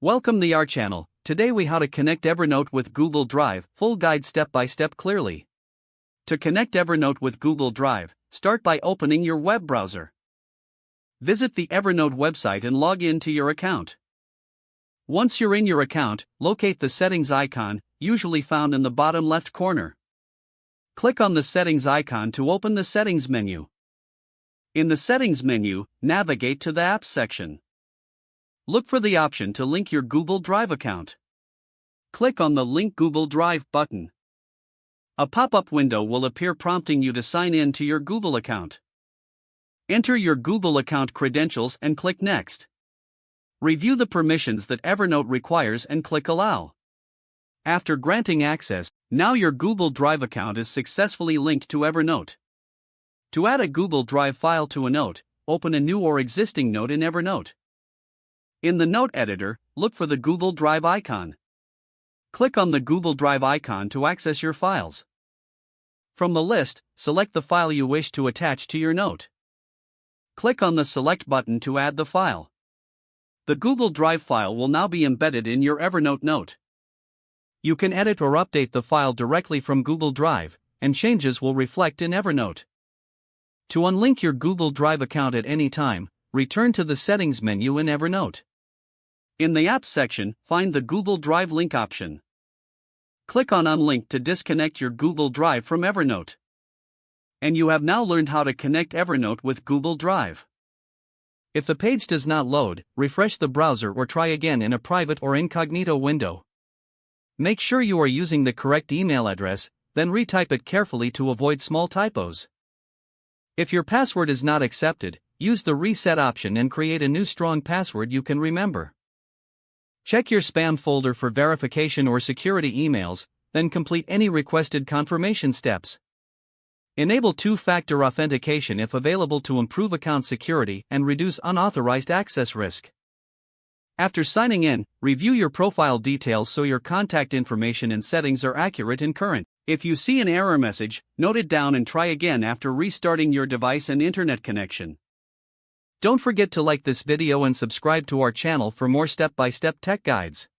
Welcome to our channel. Today we how to connect Evernote with Google Drive, full guide step by step clearly. To connect Evernote with Google Drive, start by opening your web browser. Visit the Evernote website and log in to your account. Once you're in your account, locate the settings icon, usually found in the bottom left corner. Click on the settings icon to open the settings menu. In the settings menu, navigate to the apps section. Look for the option to link your Google Drive account. Click on the Link Google Drive button. A pop-up window will appear prompting you to sign in to your Google account. Enter your Google account credentials and click Next. Review the permissions that Evernote requires and click Allow. After granting access, now your Google Drive account is successfully linked to Evernote. To add a Google Drive file to a note, open a new or existing note in Evernote. In the Note editor, look for the Google Drive icon. Click on the Google Drive icon to access your files. From the list, select the file you wish to attach to your note. Click on the Select button to add the file. The Google Drive file will now be embedded in your Evernote note. You can edit or update the file directly from Google Drive, and changes will reflect in Evernote. To unlink your Google Drive account at any time, return to the Settings menu in Evernote. In the Apps section, find the Google Drive link option. Click on Unlink to disconnect your Google Drive from Evernote. And you have now learned how to connect Evernote with Google Drive. If the page does not load, refresh the browser or try again in a private or incognito window. Make sure you are using the correct email address, then retype it carefully to avoid small typos. If your password is not accepted, use the Reset option and create a new strong password you can remember. Check your spam folder for verification or security emails, then complete any requested confirmation steps. Enable two-factor authentication if available to improve account security and reduce unauthorized access risk. After signing in, review your profile details so your contact information and settings are accurate and current. If you see an error message, note it down and try again after restarting your device and internet connection. Don't forget to like this video and subscribe to our channel for more step-by-step tech guides.